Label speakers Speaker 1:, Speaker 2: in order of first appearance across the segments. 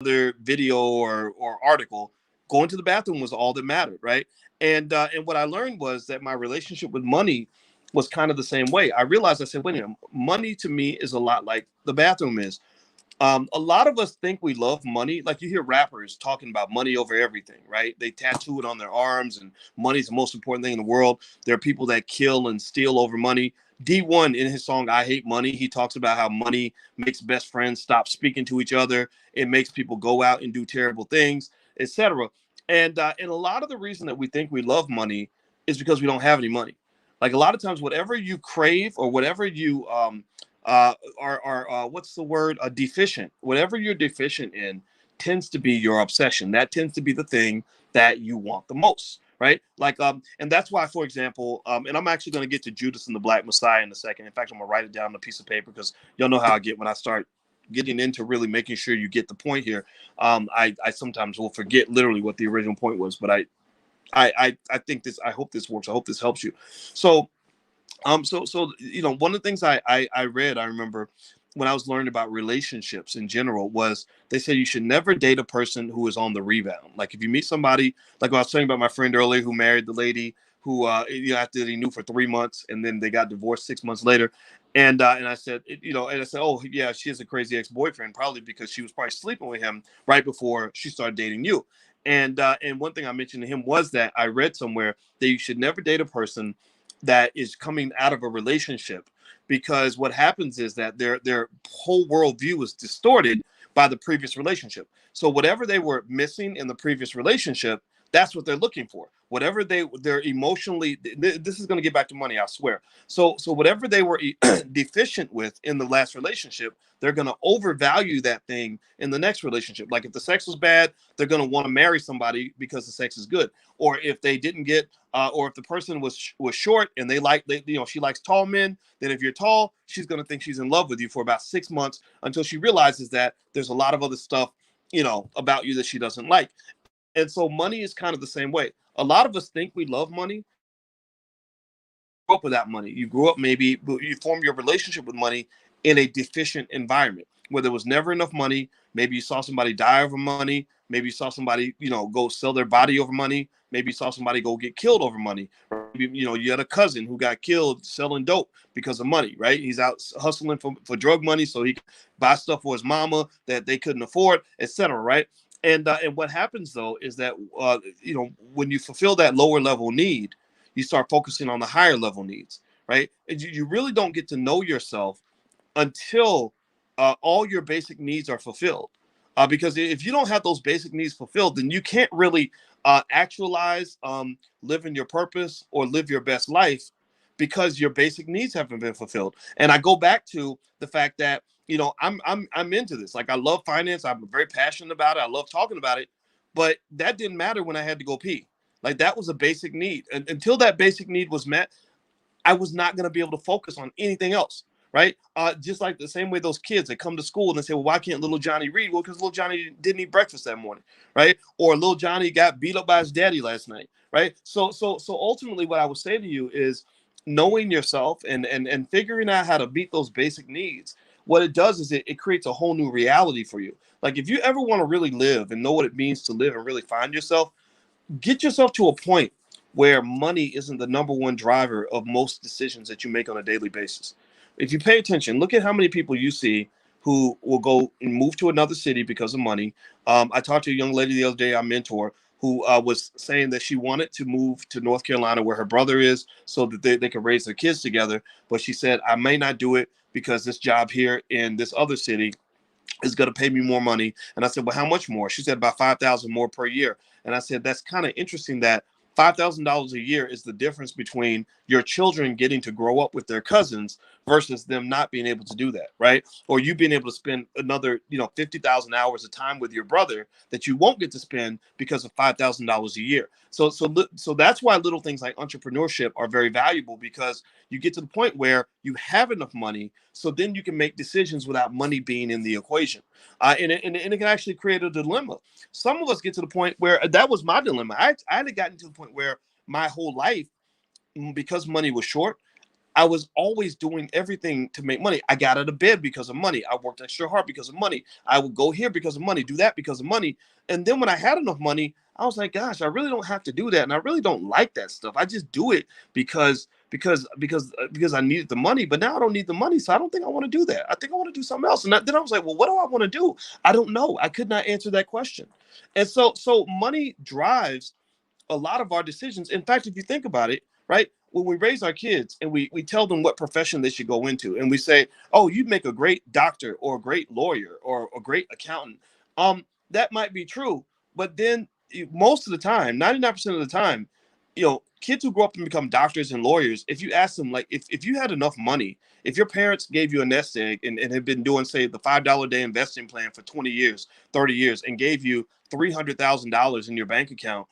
Speaker 1: other video or article, going to the bathroom was all that mattered, right? And what I learned was that my relationship with money was kind of the same way. I realized, I said, wait a minute, money to me is a lot like the bathroom is. A lot of us think we love money. Like you hear rappers talking about money over everything, right? They tattoo it on their arms, and money's the most important thing in the world. There are people that kill and steal over money. D1 in his song "I Hate Money," he talks about how money makes best friends stop speaking to each other. It makes people go out and do terrible things, etc. And a lot of the reason that we think we love money is because we don't have any money. Like a lot of times, whatever you crave or whatever you are what's the word, deficient, whatever you're deficient in tends to be your obsession. That tends to be the thing that you want the most, right? Like and that's why, for example, and I'm actually going to get to Judas and the Black Messiah in a second. In fact, I'm going to write it down on a piece of paper because y'all know how I get when I start getting into really making sure you get the point here. I sometimes will forget literally what the original point was, but I think this, I hope this works, I hope this helps you. So so one of the things I read, I remember when I was learning about relationships in general, was they say you should never date a person who is on the rebound. Like if you meet somebody, like I was talking about my friend earlier who married the lady who after they knew for 3 months and then they got divorced 6 months later. And I said, and I said, oh yeah, she has a crazy ex-boyfriend, probably because she was probably sleeping with him right before she started dating you. And one thing I mentioned to him was that I read somewhere that you should never date a person that is coming out of a relationship, because what happens is that their whole worldview is distorted by the previous relationship. So whatever they were missing in the previous relationship, that's what they're looking for. Whatever they're emotionally, this is going to get back to money, I swear. So whatever they were deficient with in the last relationship, they're going to overvalue that thing in the next relationship. Like if the sex was bad, they're going to want to marry somebody because the sex is good. Or if they didn't get or if the person was short and she likes tall men, then if you're tall, she's going to think she's in love with you for about 6 months until she realizes that there's a lot of other stuff, about you that she doesn't like. And so money is kind of the same way. A lot of us think we love money grew up without money. You grew up, maybe you form your relationship with money in a deficient environment where there was never enough money. Maybe you saw somebody die over money. Maybe you saw somebody, go sell their body over money. Maybe you saw somebody go get killed over money. Right? You had a cousin who got killed selling dope because of money, right? He's out hustling for drug money so he could buy stuff for his mama that they couldn't afford, etc. Right? And what happens though is that when you fulfill that lower level need, you start focusing on the higher level needs, right? And you really don't get to know yourself until all your basic needs are fulfilled. Because if you don't have those basic needs fulfilled, then you can't really actualize, live in your purpose or live your best life because your basic needs haven't been fulfilled. And I go back to the fact that I'm into this. Like I love finance. I'm very passionate about it. I love talking about it. But that didn't matter when I had to go pee. Like that was a basic need. And until that basic need was met, I was not going to be able to focus on anything else. Right. Just like the same way those kids that come to school and they say, well, why can't little Johnny read? Well, because little Johnny didn't eat breakfast that morning. Right. Or little Johnny got beat up by his daddy last night. Right. So ultimately, what I would say to you is knowing yourself and figuring out how to meet those basic needs. What it does is it creates a whole new reality for you. Like if you ever want to really live and know what it means to live and really find yourself, get yourself to a point where money isn't the number one driver of most decisions that you make on a daily basis. If you pay attention, look at how many people you see who will go and move to another city because of money. I talked to a young lady the other day, I mentor, who was saying that she wanted to move to North Carolina where her brother is so that they could raise their kids together. But she said, I may not do it because this job here in this other city is going to pay me more money. And I said, well, how much more? She said about 5,000 more per year. And I said, that's kind of interesting that $5,000 a year is the difference between your children getting to grow up with their cousins versus them not being able to do that, right? Or you being able to spend another, 50,000 hours of time with your brother that you won't get to spend because of $5,000 a year. So that's why little things like entrepreneurship are very valuable, because you get to the point where you have enough money, so then you can make decisions without money being in the equation. And it can actually create a dilemma. Some of us get to the point where that was my dilemma. I had gotten to the point where my whole life, because money was short, I was always doing everything to make money. I got out of bed because of money. I worked extra hard because of money. I would go here because of money, do that because of money. And then when I had enough money, I was like, gosh, I really don't have to do that. And I really don't like that stuff. I just do it because I needed the money, but now I don't need the money. So I don't think I want to do that. I think I want to do something else. And then I was like, well, what do I want to do? I don't know. I could not answer that question. And so money drives a lot of our decisions. In fact, if you think about it, right, when we raise our kids and we tell them what profession they should go into, and we say, oh, you'd make a great doctor or a great lawyer or a great accountant, that might be true. But then most of the time, 99% of the time, kids who grow up and become doctors and lawyers, if you ask them, like, if you had enough money, if your parents gave you a nest egg and had been doing, say, the $5 a day investing plan for 20 years, 30 years, and gave you $300,000 in your bank account,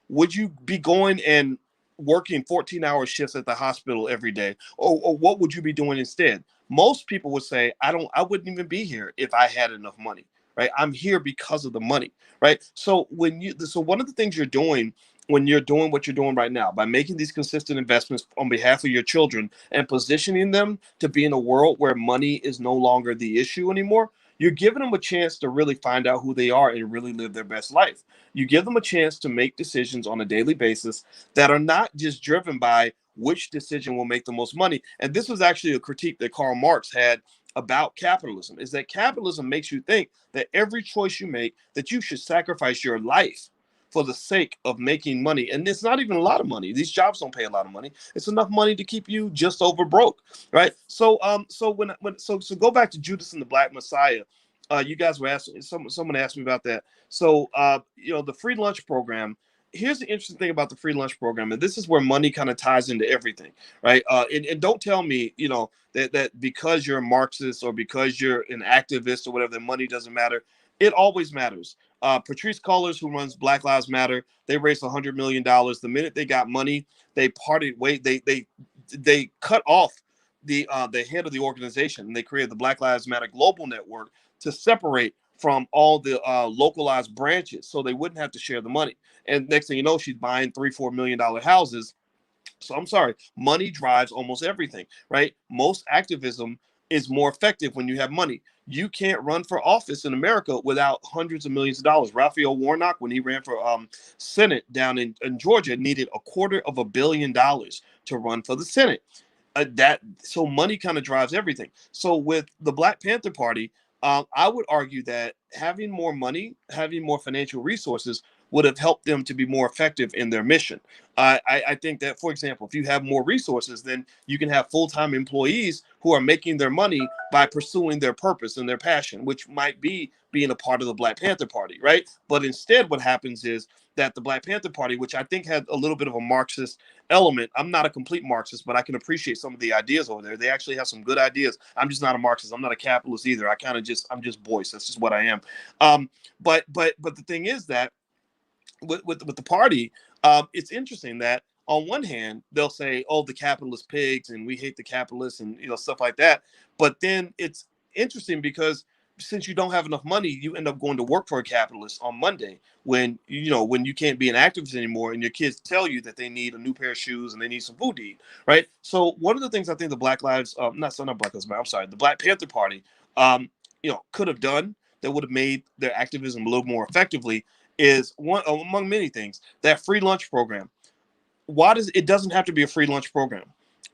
Speaker 1: would you be going and working 14-hour shifts at the hospital every day? Or what would you be doing instead? Most people would say, I wouldn't even be here if I had enough money, right? I'm here because of the money, right? So one of the things you're doing when you're doing what you're doing right now, by making these consistent investments on behalf of your children and positioning them to be in a world where money is no longer the issue anymore, you're giving them a chance to really find out who they are and really live their best life. You give them a chance to make decisions on a daily basis that are not just driven by which decision will make the most money. And this was actually a critique that Karl Marx had about capitalism, is that capitalism makes you think that every choice you make, that you should sacrifice your life for the sake of making money. And it's not even a lot of money. These jobs don't pay a lot of money. It's enough money to keep you just over broke, right? So go back to Judas and the Black Messiah. You guys were asking, someone asked me about that. So the free lunch program. Here's the interesting thing about the free lunch program, and this is where money kind of ties into everything, right? And don't tell me, that because you're a Marxist or because you're an activist or whatever, that money doesn't matter. It always matters. Patrice Cullors, who runs Black Lives Matter, they raised $100 million. The minute they got money, they parted way. They cut off the head of the organization, and they created the Black Lives Matter Global Network to separate from all the localized branches, so they wouldn't have to share the money. And next thing you know, she's buying $3-4 million houses. So I'm sorry, money drives almost everything, right? Most activism is more effective when you have money. You can't run for office in America without hundreds of millions of dollars. Raphael Warnock, when he ran for Senate down in Georgia, needed $250 million to run for the Senate. So money kind of drives everything. So with the Black Panther Party, I would argue that having more money, having more financial resources would have helped them to be more effective in their mission. I think that, for example, if you have more resources, then you can have full-time employees who are making their money by pursuing their purpose and their passion, which might be being a part of the Black Panther Party, right? But instead, what happens is that the Black Panther Party, which I think had a little bit of a Marxist element. I'm not a complete Marxist, but I can appreciate some of the ideas over there. They actually have some good ideas. I'm just not a Marxist. I'm not a capitalist either. I'm just Boyce. That's just what I am. But the thing is that with the party, it's interesting that on one hand they'll say, "Oh, the capitalist pigs," and we hate the capitalists, and stuff like that. But then it's interesting because since you don't have enough money, you end up going to work for a capitalist on Monday when you can't be an activist anymore, and your kids tell you that they need a new pair of shoes and they need some food to eat, right? So one of the things I think the Black Lives, not Black Lives Matter, I'm sorry, the Black Panther Party, could have done that would have made their activism a little more effectively is one among many things, that free lunch program. Why does it doesn't have to be a free lunch program?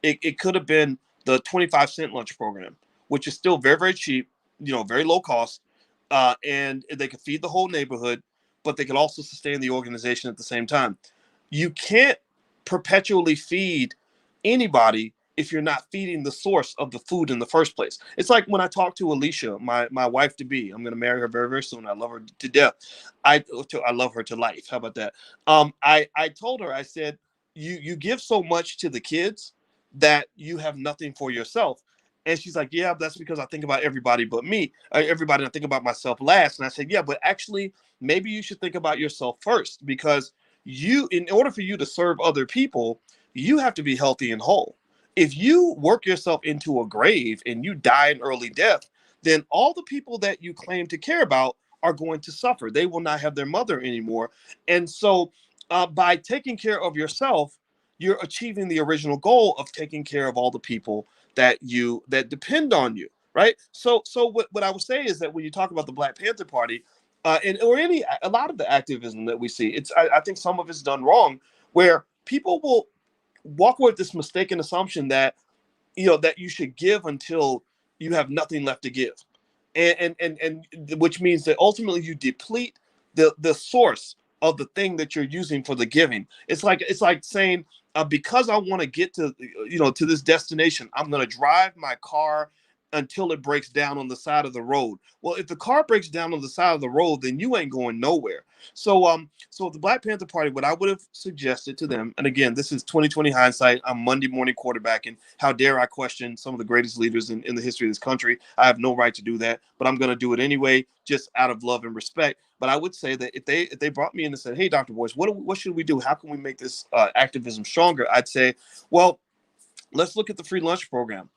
Speaker 1: It could have been the 25-cent lunch program, which is still very, very cheap, very low cost, and they could feed the whole neighborhood, but they could also sustain the organization at the same time. You can't perpetually feed anybody if you're not feeding the source of the food in the first place. It's like when I talk to Alicia, my wife to be. I'm going to marry her very, very soon. I love her to death. I love her to life. How about that? I told her, I said, you give so much to the kids that you have nothing for yourself. And she's like, yeah, that's because I think about everybody but me. Everybody, I think about myself last. And I said, yeah, but actually, maybe you should think about yourself first, because in order for you to serve other people, you have to be healthy and whole. If you work yourself into a grave and you die an early death, then all the people that you claim to care about are going to suffer. They will not have their mother anymore. And so by taking care of yourself, you're achieving the original goal of taking care of all the people that depend on you, right? So what I would say is that when you talk about the Black Panther Party, and or any a lot of the activism that we see, I think some of it's done wrong, where people will walk with this mistaken assumption that that you should give until you have nothing left to give, and which means that ultimately you deplete the source of the thing that you're using for the giving. It's like saying, because I want to get to to this destination, I'm going to drive my car until it breaks down on the side of the road. Well, if the car breaks down on the side of the road, then you ain't going nowhere. So the Black Panther Party, what I would have suggested to them, and again, this is 2020 hindsight. I'm Monday morning quarterbacking. How dare I question some of the greatest leaders in the history of this country? I have no right to do that, but I'm going to do it anyway, just out of love and respect. But I would say that if they brought me in and said, "Hey, Dr. Boyce, what should we do? How can we make this activism stronger?" I'd say, well, let's look at the free lunch program.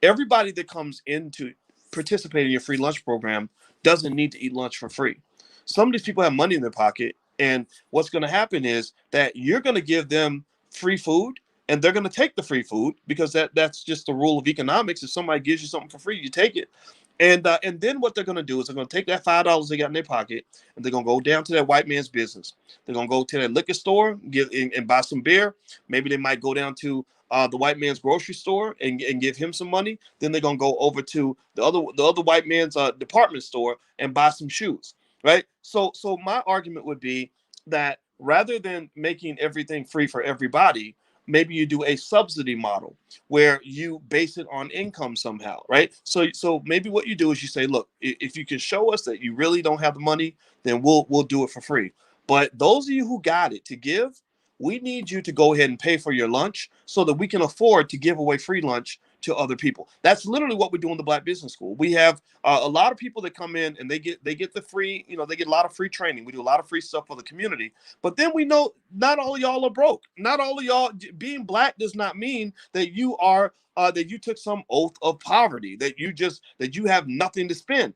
Speaker 1: Everybody that comes in to participate in your free lunch program doesn't need to eat lunch for free. Some of these people have money in their pocket, and what's going to happen is that you're going to give them free food, and they're going to take the free food because that's just the rule of economics. If somebody gives you something for free, you take it. And then what they're going to do is they're going to take that $5 they got in their pocket, and they're going to go down to that white man's business. They're going to go to that liquor store, and buy some beer. Maybe they might go down to the white man's grocery store and give him some money. Then they're gonna go over to the other white man's department store and buy some shoes, right? So my argument would be that rather than making everything free for everybody, maybe you do a subsidy model where you base it on income somehow, right? So maybe what you do is you say, look, if you can show us that you really don't have the money, then we'll do it for free. But those of you who got it to give, we need you to go ahead and pay for your lunch so that we can afford to give away free lunch to other people. That's literally what we do in the Black Business School. We have a lot of people that come in and they get the free, they get a lot of free training. We do a lot of free stuff for the community. But then we know not all of y'all are broke. Not all of y'all being Black does not mean that you are that you took some oath of poverty, that you have nothing to spend.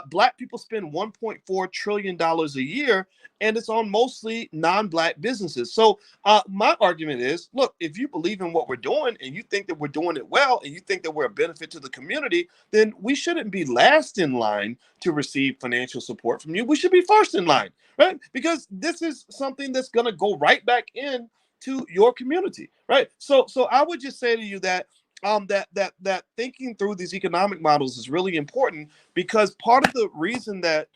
Speaker 1: Black people spend $1.4 trillion a year, and it's on mostly non-Black businesses. So my argument is, look, if you believe in what we're doing and you think that we're doing it well and you think that we're a benefit to the community, then we shouldn't be last in line to receive financial support from you. We should be first in line, right? Because this is something that's going to go right back in to your community, right? So I would just say to you that that thinking through these economic models is really important, because part of the reason that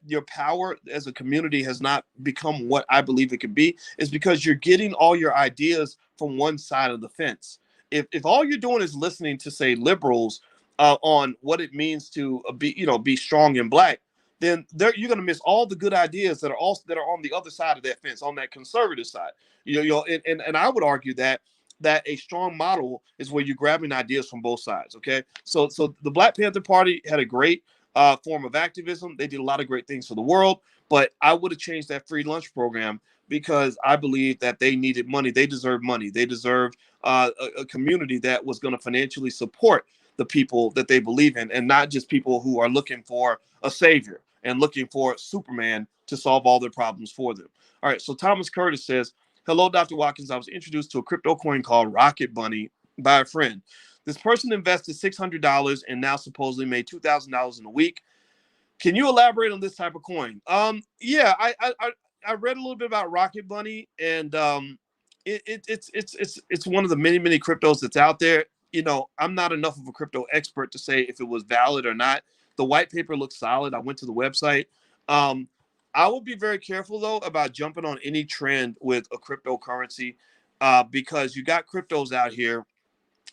Speaker 1: your power as a community has not become what I believe it could be is because you're getting all your ideas from one side of the fence. If all you're doing is listening to, say, liberals on what it means to be strong and Black, then you're going to miss all the good ideas that are on the other side of that fence, on that conservative side. And I would argue that a strong model is where you're grabbing ideas from both sides. Okay, so the Black Panther Party had a great form of activism. They did a lot of great things for the world, but I would have changed that free lunch program because I believe that they needed money. They deserve money. They deserved a community that was going to financially support the people that they believe in, and not just people who are looking for a savior and looking for Superman to solve all their problems for them. All right, so Thomas Curtis says, hello, Dr. Watkins. I was introduced to a crypto coin called Rocket Bunny by a friend. This person invested $600 and now supposedly made $2,000 in a week. Can you elaborate on this type of coin? Yeah, I read a little bit about Rocket Bunny, and it's one of the many cryptos that's out there. I'm not enough of a crypto expert to say if it was valid or not. The white paper looks solid. I went to the website. I would be very careful though about jumping on any trend with a cryptocurrency, because you got cryptos out here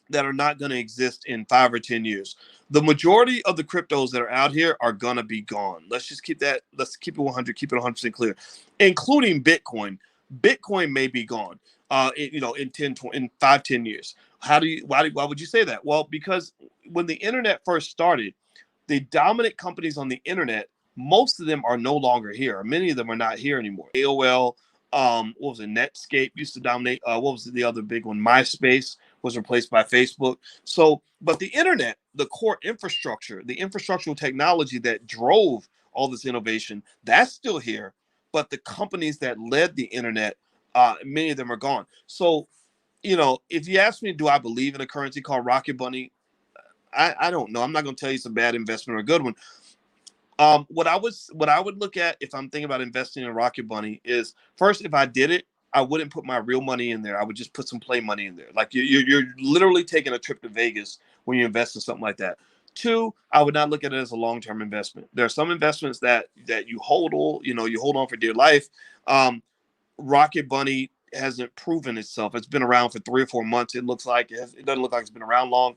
Speaker 1: that are not going to exist in 5 or 10 years. The majority of the cryptos that are out here are going to be gone. Let's keep it 100, keep it 100% clear, including Bitcoin. Bitcoin may be gone, in 5, 10 years. Why would you say that? Well, because when the internet first started, the dominant companies on the internet, most of them are no longer here. Many of them are not here anymore. AOL, what was it? Netscape used to dominate. What was the other big one? MySpace was replaced by Facebook. So, but the internet, the core infrastructure, the infrastructural technology that drove all this innovation, that's still here. But the companies that led the internet Many of them are gone. So, if you ask me, do I believe in a currency called Rocket Bunny? I don't know. I'm not going to tell you it's a bad investment or a good one. What I would look at if I'm thinking about investing in Rocket Bunny is, first, if I did it, I wouldn't put my real money in there. I would just put some play money in there. Like you're literally taking a trip to Vegas when you invest in something like that. Two, I would not look at it as a long term investment. There are some investments that you hold on for dear life. Um, Rocket Bunny hasn't proven itself. It's been around for 3 or 4 months. It doesn't look like it's been around long.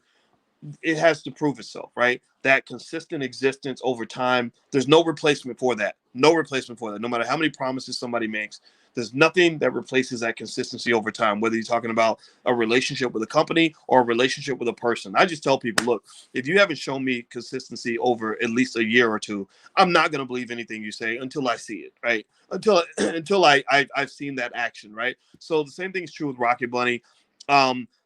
Speaker 1: It has to prove itself, right? That consistent existence over time, there's no replacement for that. No replacement for that. No matter how many promises somebody makes, there's nothing that replaces that consistency over time, whether you're talking about a relationship with a company or a relationship with a person. I just tell people, look, if you haven't shown me consistency over at least a year or two, I'm not going to believe anything you say until I see it, right? Until I've seen that action, right? So the same thing is true with Rocket Bunny.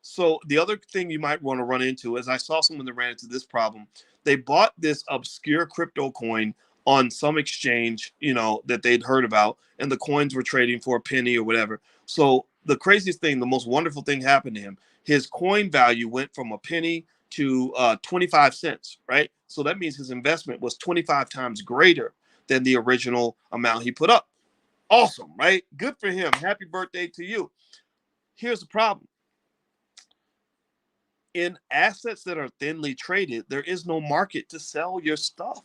Speaker 1: So the other thing you might want to run into is, I saw someone that ran into this problem. They bought this obscure crypto coin on some exchange, that they'd heard about, and the coins were trading for a penny or whatever. So the craziest thing, the most wonderful thing happened to him. His coin value went from a penny to 25 cents, right? So that means his investment was 25 times greater than the original amount he put up. Awesome, right? Good for him. Happy birthday to you. Here's the problem: in assets that are thinly traded, there is no market to sell your stuff.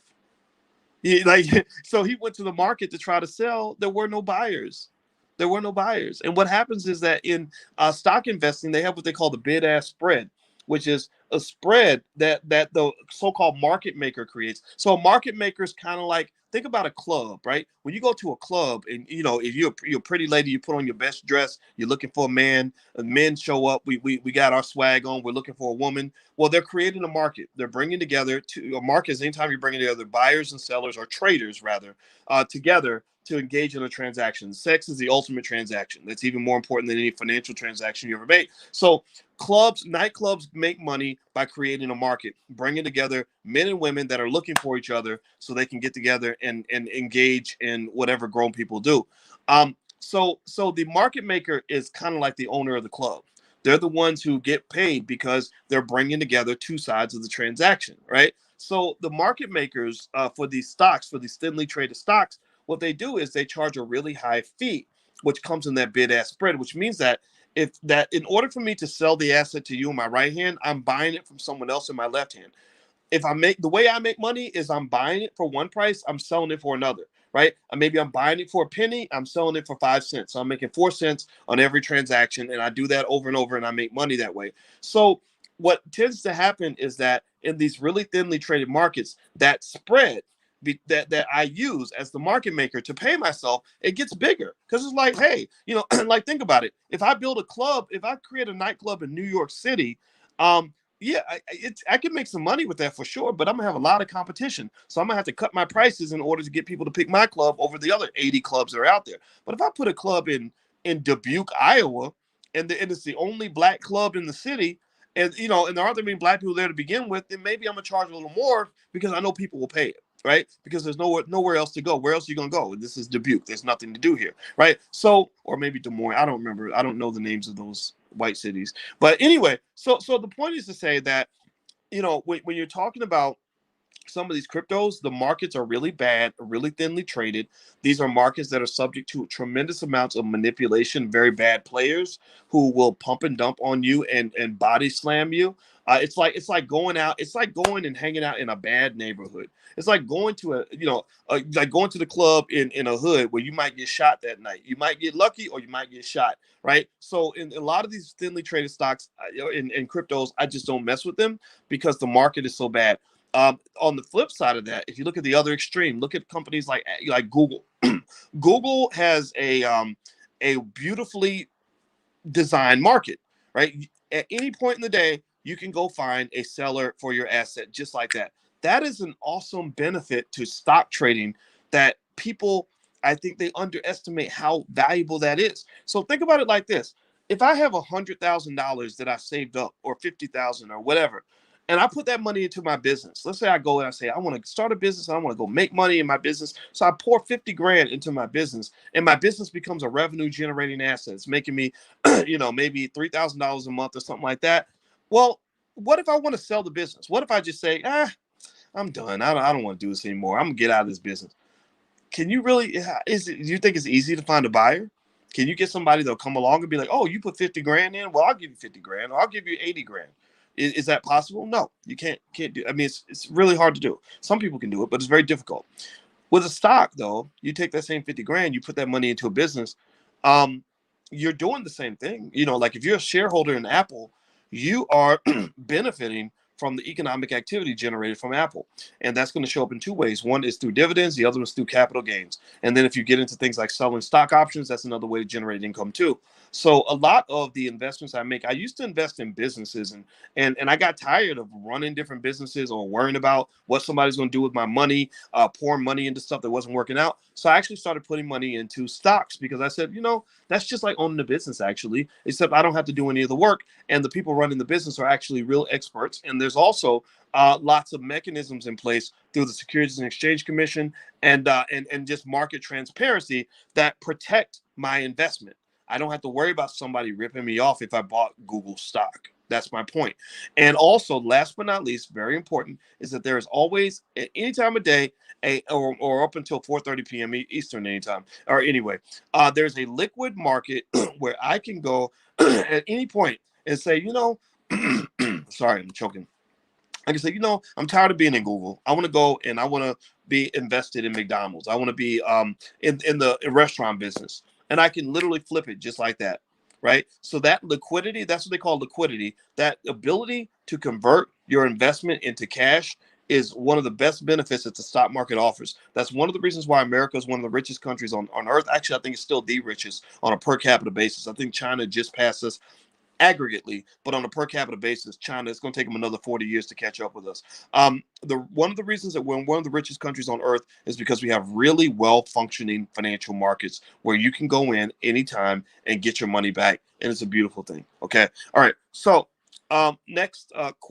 Speaker 1: So he went to the market to try to sell. There were no buyers. There were no buyers. And what happens is that in stock investing, they have what they call the bid ask spread, which is a spread that the so-called market maker creates. So a market maker is kind of like, think about a club, right? When you go to a club and if you're a pretty lady, you put on your best dress, you're looking for a man, men show up, we got our swag on, we're looking for a woman. Well, they're creating a market. They're bringing together to a market. Is anytime you're bringing together buyers and sellers, or traders rather, together to engage in a transaction. Sex is the ultimate transaction. That's even more important than any financial transaction you ever make. So nightclubs make money by creating a market, bringing together men and women that are looking for each other so they can get together and engage in whatever grown people do. So the market maker is kind of like the owner of the club. They're the ones who get paid because they're bringing together two sides of the transaction, right? So the market makers, for these stocks, for these thinly traded stocks, what they do is they charge a really high fee, which comes in that bid ask spread, which means that if that in order for me to sell the asset to you in my right hand, I'm buying it from someone else in my left hand. If I make the way I make money is I'm buying it for one price, I'm selling it for another, right? Maybe I'm buying it for a penny, I'm selling it for 5 cents. So I'm making 4 cents on every transaction, and I do that over and over, and I make money that way. So what tends to happen is that in these really thinly traded markets, that spread that I use as the market maker to pay myself, it gets bigger, because it's like, hey, like, think about it. If I build a club, if I create a nightclub in New York City, yeah, I can make some money with that for sure, but I'm gonna have a lot of competition. So I'm gonna have to cut my prices in order to get people to pick my club over the other 80 clubs that are out there. But if I put a club in Dubuque, Iowa, and it's the only black club in the city, and there aren't that many black people there to begin with, then maybe I'm gonna charge a little more because I know people will pay it, right? Because there's nowhere else to go. Where else are you gonna go? This is Dubuque. There's nothing to do here, right? So, or maybe Des Moines. I don't remember. I don't know the names of those white cities. But anyway, so the point is to say that, when you're talking about some of these cryptos, the markets are really bad, really thinly traded. These are markets that are subject to tremendous amounts of manipulation, very bad players who will pump and dump on you and body slam you. It's like going out. It's like going and hanging out in a bad neighborhood. It's like going to like going to the club in a hood where you might get shot that night. You might get lucky or you might get shot, right? So in a lot of these thinly traded stocks, in cryptos, I just don't mess with them because the market is so bad. On the flip side of that, if you look at the other extreme, look at companies like Google. Google has a beautifully designed market, right? At any point in the day, you can go find a seller for your asset just like that. That is an awesome benefit to stock trading that people, I think, they underestimate how valuable that is. So think about it like this: if I have $100,000 that I saved up, or 50,000 or whatever, and I put that money into my business. Let's say I go and I say, I want to start a business. And I want to go make money in my business. So I pour 50 grand into my business, and my business becomes a revenue generating asset. It's making me, maybe $3,000 a month or something like that. Well, what if I want to sell the business? What if I just say, I'm done. I don't want to do this anymore. I'm gonna get out of this business. Can you really, do you think it's easy to find a buyer? Can you get somebody that'll come along and be like, oh, you put 50 grand in? Well, I'll give you 50 grand, or I'll give you 80 grand. Is that possible? No, you can't do. I mean, it's really hard to do. Some people can do it, but it's very difficult. With a stock, though, you take that same 50 grand, you put that money into a business, um, you're doing the same thing. Like if you're a shareholder in Apple, you are benefiting from the economic activity generated from Apple. And that's going to show up in two ways. One is through dividends, the other is through capital gains. And then if you get into things like selling stock options, that's another way to generate income too. So a lot of the investments I make, I used to invest in businesses, and I got tired of running different businesses or worrying about what somebody's going to do with my money, pouring money into stuff that wasn't working out. So I actually started putting money into stocks because I said, that's just like owning a business actually, except I don't have to do any of the work, and the people running the business are actually real experts. And there's also lots of mechanisms in place through the Securities and Exchange Commission and just market transparency that protect my investment. I don't have to worry about somebody ripping me off if I bought Google stock. That's my point. And also, last but not least, very important, is that there is always, at any time of day, or up until 4:30 p.m. Eastern anytime, or anyway, there's a liquid market where I can go at any point and say, sorry, I'm choking. I can say, I'm tired of being in Google. I want to go and I want to be invested in McDonald's. I want to be in the restaurant business. And I can literally flip it just like that. Right. So that liquidity, that's what they call liquidity. That ability to convert your investment into cash is one of the best benefits that the stock market offers. That's one of the reasons why America is one of the richest countries on earth. Actually, I think it's still the richest on a per capita basis. I think China just passed us aggregately, but on a per capita basis, China, it's going to take them another 40 years to catch up with us. One of the reasons that we're one of the richest countries on earth is because we have really well functioning financial markets where you can go in anytime and get your money back, and it's a beautiful thing. Okay, all right. So next